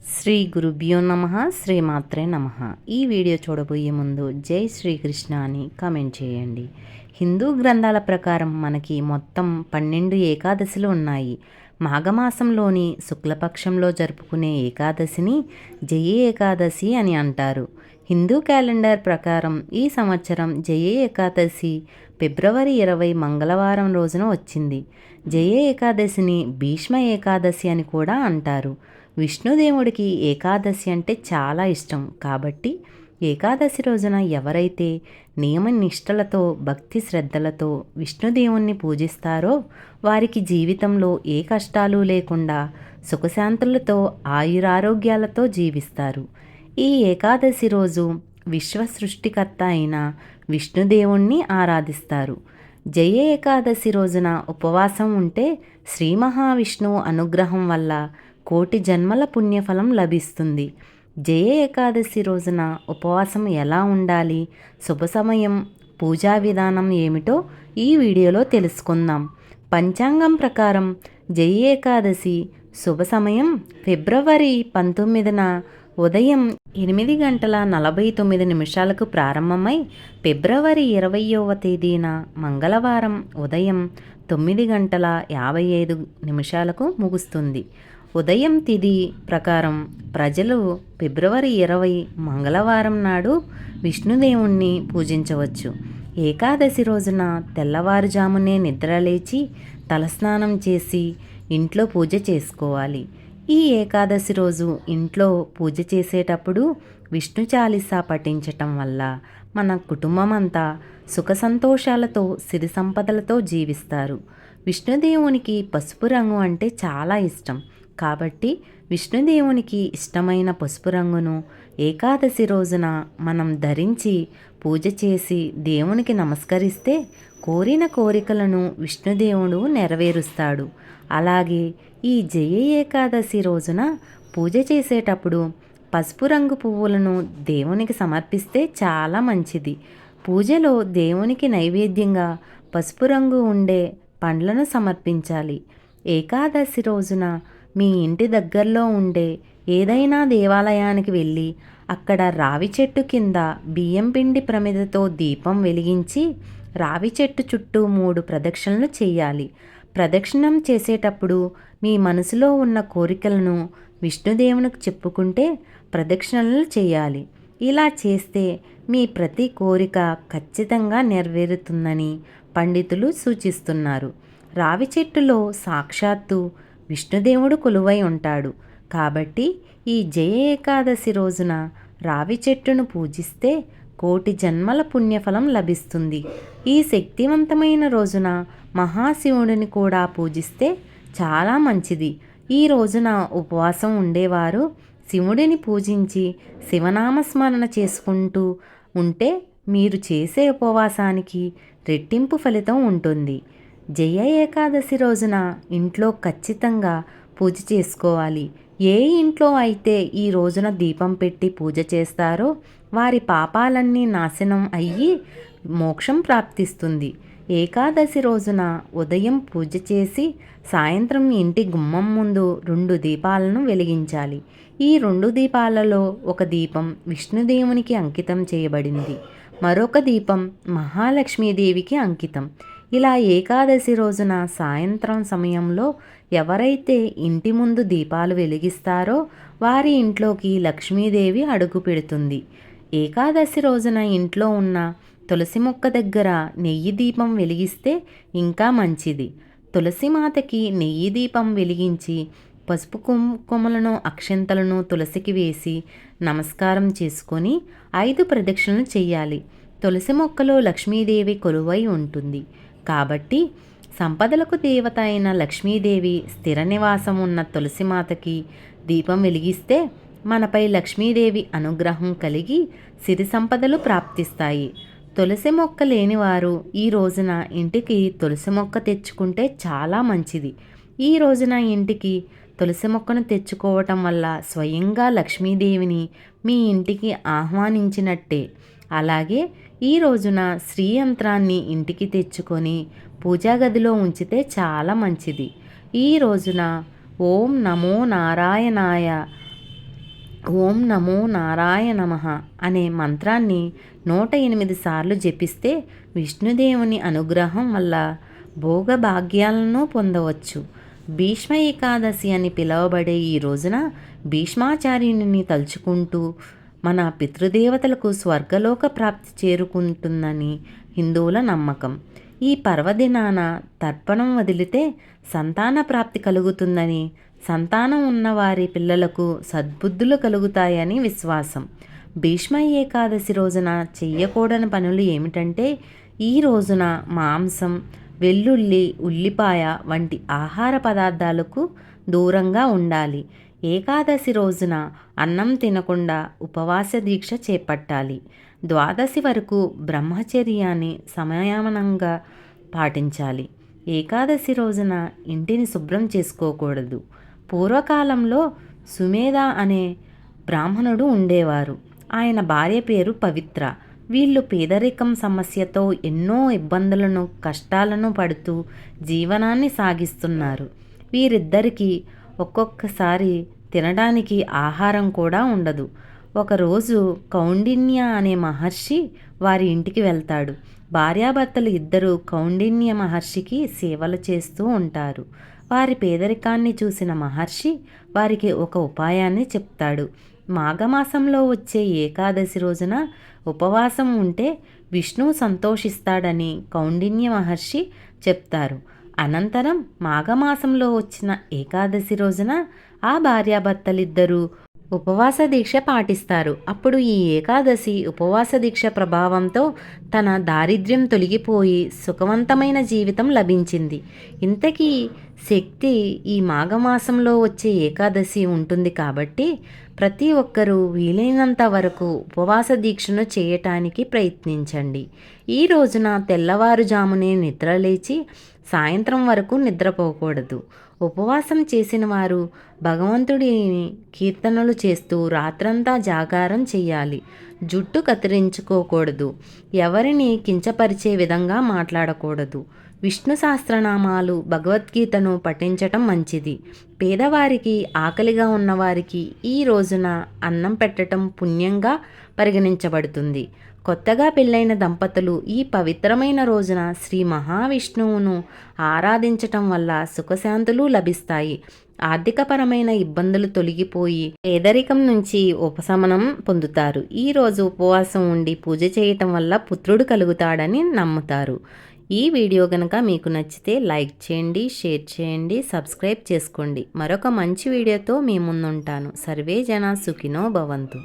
శ్రీ గురుభ్యో నమ శ్రీమాత్రే నమ. ఈ వీడియో చూడబోయే ముందు జై శ్రీకృష్ణ అని కామెంట్ చేయండి. హిందూ గ్రంథాల ప్రకారం మనకి మొత్తం 12 ఏకాదశులు ఉన్నాయి. మాఘమాసంలోని శుక్లపక్షంలో జరుపుకునే ఏకాదశిని జయ ఏకాదశి అని అంటారు. హిందూ క్యాలెండర్ ప్రకారం ఈ సంవత్సరం జయ ఏకాదశి ఫిబ్రవరి 20 మంగళవారం రోజున వచ్చింది. జయ ఏకాదశిని భీష్మ ఏకాదశి అని కూడా అంటారు. విష్ణుదేవుడికి ఏకాదశి అంటే చాలా ఇష్టం కాబట్టి ఏకాదశి రోజున ఎవరైతే నియమ నిష్టలతో భక్తి శ్రద్ధలతో విష్ణుదేవుణ్ణి పూజిస్తారో వారికి జీవితంలో ఏ కష్టాలు లేకుండా సుఖశాంతులతో ఆయురారోగ్యాలతో జీవిస్తారు. ఈ ఏకాదశి రోజు విశ్వ సృష్టికర్త అయిన విష్ణుదేవుణ్ణి ఆరాధిస్తారు. జయ ఏకాదశి రోజున ఉపవాసం ఉంటే శ్రీ మహావిష్ణువు అనుగ్రహం వల్ల కోటి జన్మల పుణ్యఫలం లభిస్తుంది. జయ ఏకాదశి రోజున ఉపవాసం ఎలా ఉండాలి, శుభ సమయం, పూజా విధానం ఏమిటో ఈ వీడియోలో తెలుసుకుందాం. పంచాంగం ప్రకారం జయ ఏకాదశి శుభ సమయం ఫిబ్రవరి 19న ఉదయం 8:49 ప్రారంభమై ఫిబ్రవరి 20వ తేదీన మంగళవారం ఉదయం 9:55 ముగుస్తుంది. ఉదయం తిథి ప్రకారం ప్రజలు ఫిబ్రవరి 20 మంగళవారం నాడు విష్ణుదేవుణ్ణి పూజించవచ్చు. ఏకాదశి రోజున తెల్లవారుజామునే నిద్రలేచి తలస్నానం చేసి ఇంట్లో పూజ చేసుకోవాలి. ఈ ఏకాదశి రోజు ఇంట్లో పూజ చేసేటప్పుడు విష్ణు చాలీసా పఠించటం వల్ల మన కుటుంబం అంతా సుఖ సంతోషాలతో సిరి సంపదలతో జీవిస్తారు. విష్ణుదేవునికి పసుపు రంగు అంటే చాలా ఇష్టం కాబట్టి విష్ణుదేవునికి ఇష్టమైన పసుపు రంగును ఏకాదశి రోజున మనం ధరించి పూజ చేసి దేవునికి నమస్కరిస్తే కోరిన కోరికలను విష్ణుదేవుడు నెరవేరుస్తాడు. అలాగే ఈ జయ ఏకాదశి రోజున పూజ చేసేటప్పుడు పసుపు రంగు పువ్వులను దేవునికి సమర్పిస్తే చాలా మంచిది. పూజలో దేవునికి నైవేద్యంగా పసుపు రంగు ఉండే పండ్లను సమర్పించాలి. ఏకాదశి రోజున మీ ఇంటి దగ్గరలో ఉండే ఏదైనా దేవాలయానికి వెళ్ళి అక్కడ రావి చెట్టు కింద బియ్యం పిండి ప్రమిదతో దీపం వెలిగించి రావి చెట్టు చుట్టూ 3 ప్రదక్షిణలు చేయాలి. ప్రదక్షిణం చేసేటప్పుడు మీ మనసులో ఉన్న కోరికలను విష్ణుదేవునికి చెప్పుకుంటే ప్రదక్షిణలు చేయాలి. ఇలా చేస్తే మీ ప్రతి కోరిక ఖచ్చితంగా నెరవేరుతుందని పండితులు సూచిస్తున్నారు. రావి చెట్టులో సాక్షాత్తు విష్ణుదేవుడు కొలువై ఉంటాడు కాబట్టి ఈ జయ ఏకాదశి రోజున రావి చెట్టును పూజిస్తే కోటి జన్మల పుణ్యఫలం లభిస్తుంది. ఈ శక్తివంతమైన రోజున మహాశివుడిని కూడా పూజిస్తే చాలా మంచిది. ఈ రోజున ఉపవాసం ఉండేవారు శివుడిని పూజించి శివనామస్మరణ చేసుకుంటూ ఉంటే మీరు చేసే ఉపవాసానికి రెట్టింపు ఫలితం ఉంటుంది. జయ ఏకాదశి రోజున ఇంట్లో ఖచ్చితంగా పూజ చేసుకోవాలి. ఏ ఇంట్లో అయితే ఈ రోజున దీపం పెట్టి పూజ చేస్తారో వారి పాపాలన్నీ నాశనం అయ్యి మోక్షం ప్రాప్తిస్తుంది. ఏకాదశి రోజున ఉదయం పూజ చేసి సాయంత్రం ఇంటి గుమ్మం ముందు 2 దీపాలను వెలిగించాలి. ఈ 2 దీపాలలో ఒక దీపం విష్ణుదేవునికి అంకితం చేయబడింది, మరొక దీపం మహాలక్ష్మీదేవికి అంకితం. ఇలా ఏకాదశి రోజున సాయంత్రం సమయంలో ఎవరైతే ఇంటి ముందు దీపాలు వెలిగిస్తారో వారి ఇంట్లోకి లక్ష్మీదేవి అడుగు పెడుతుంది. ఏకాదశి రోజున ఇంట్లో ఉన్న తులసి మొక్క దగ్గర నెయ్యి దీపం వెలిగిస్తే ఇంకా మంచిది. తులసి మాతకి నెయ్యి దీపం వెలిగించి పసుపు కుంకుమలను అక్షంతలను తులసికి వేసి నమస్కారం చేసుకొని 5 ప్రదక్షిణలు చేయాలి. తులసి మొక్కలో లక్ష్మీదేవి కొలువై ఉంటుంది కాబట్టి సంపదలకు దేవత అయిన లక్ష్మీదేవి స్థిర నివాసం ఉన్న తులసిమాతకి దీపం వెలిగిస్తే మనపై లక్ష్మీదేవి అనుగ్రహం కలిగి సిరి సంపదలు ప్రాప్తిస్తాయి. తులసి మొక్క లేనివారు ఈ రోజున ఇంటికి తులసి మొక్క తెచ్చుకుంటే చాలా మంచిది. ఈ రోజున ఇంటికి తులసి మొక్కను తెచ్చుకోవటం వల్ల స్వయంగా లక్ష్మీదేవిని మీ ఇంటికి ఆహ్వానించినట్టే. అలాగే ఈ రోజున శ్రీ యంత్రాన్ని ఇంటికి తెచ్చుకొని పూజా గదిలో ఉంచితే చాలా మంచిది. ఈ రోజున ఓం నమో నారాయణాయ ఓం నమో నారాయణ నమః అనే మంత్రాన్ని 108 సార్లు జపిస్తే విష్ణుదేవుని అనుగ్రహం వల్ల భోగభాగ్యాలను పొందవచ్చు. భీష్మ ఏకాదశి అని పిలువబడే ఈ రోజున భీష్మాచార్యుని తలుచుకుంటూ మన పితృదేవతలకు స్వర్గలోక ప్రాప్తి చేరుకుంటుందని హిందువుల నమ్మకం. ఈ పర్వదినాన తర్పణం వదిలితే సంతాన ప్రాప్తి కలుగుతుందని, సంతానం ఉన్నవారి పిల్లలకు సద్బుద్ధులు కలుగుతాయని విశ్వాసం. భీష్మ ఏకాదశి రోజున చెయ్యకూడని పనులు ఏమిటంటే, ఈ రోజున మాంసం, వెల్లుల్లి, ఉల్లిపాయ వంటి ఆహార పదార్థాలకు దూరంగా ఉండాలి. ఏకాదశి రోజున అన్నం తినకుండా ఉపవాస దీక్ష చేపట్టాలి. ద్వాదశి వరకు బ్రహ్మచర్యాన్ని సంయమనంగా పాటించాలి. ఏకాదశి రోజున ఇంటిని శుభ్రం చేసుకోకూడదు. పూర్వకాలంలో సుమేధ అనే బ్రాహ్మణుడు ఉండేవారు. ఆయన భార్య పేరు పవిత్ర. వీళ్ళు పేదరికం సమస్యతో ఎన్నో ఇబ్బందులను, కష్టాలను పడుతూ జీవనాన్ని సాగిస్తున్నారు. వీరిద్దరికీ ఒక్కొక్కసారి తినడానికి ఆహారం కూడా ఉండదు. ఒకరోజు కౌండిన్య అనే మహర్షి వారి ఇంటికి వెళ్తాడు. భార్యాభర్తలు ఇద్దరు కౌండిన్య మహర్షికి సేవలు చేస్తూ ఉంటారు. వారి పేదరికాన్ని చూసిన మహర్షి వారికి ఒక ఉపాయాన్ని చెప్తాడు. మాఘమాసంలో వచ్చే ఏకాదశి రోజున ఉపవాసం ఉంటే విష్ణువు సంతోషిస్తాడని కౌండిన్య మహర్షి చెప్తారు. అనంతరం మాఘమాసంలో వచ్చిన ఏకాదశి రోజున ఆ భార్యాభర్తలిద్దరూ ఉపవాస దీక్ష పాటిస్తారు. అప్పుడు ఈ ఏకాదశి ఉపవాస దీక్ష ప్రభావంతో తన దారిద్ర్యం తొలగిపోయి సుఖవంతమైన జీవితం లభించింది. ఇంతకీ శక్తి ఈ మాఘమాసంలో వచ్చే ఏకాదశి ఉంటుంది కాబట్టి ప్రతి ఒక్కరూ వీలైనంత వరకు ఉపవాస దీక్షను చేయటానికి ప్రయత్నించండి. ఈ రోజున తెల్లవారుజామునే నిద్రలేచి సాయంత్రం వరకు నిద్రపోకూడదు. ఉపవాసం చేసిన వారు భగవంతుడిని కీర్తనలు చేస్తూ రాత్రంతా జాగారం చేయాలి. జుట్టు కత్తిరించుకోకూడదు. ఎవరిని కించపరిచే విధంగా మాట్లాడకూడదు. విష్ణు సహస్రనామాలు, భగవద్గీతను పఠించటం మంచిది. పేదవారికి, ఆకలిగా ఉన్నవారికి ఈ రోజున అన్నం పెట్టడం పుణ్యంగా పరిగణించబడుతుంది. కొత్తగా పెళ్ళైన దంపతులు ఈ పవిత్రమైన రోజున శ్రీ మహావిష్ణువును ఆరాధించటం వల్ల సుఖశాంతులు లభిస్తాయి. ఆర్థికపరమైన ఇబ్బందులు తొలగిపోయి పేదరికం నుంచి ఉపశమనం పొందుతారు. ఈరోజు ఉపవాసం ఉండి పూజ చేయటం వల్ల పుత్రుడు కలుగుతాడని నమ్ముతారు. ఈ వీడియో కనుక మీకు నచ్చితే లైక్ చేయండి, షేర్ చేయండి, సబ్స్క్రైబ్ చేసుకోండి. మరొక మంచి వీడియోతో మీ ముందుంటాను. సర్వే జన సుఖినో భవంతు.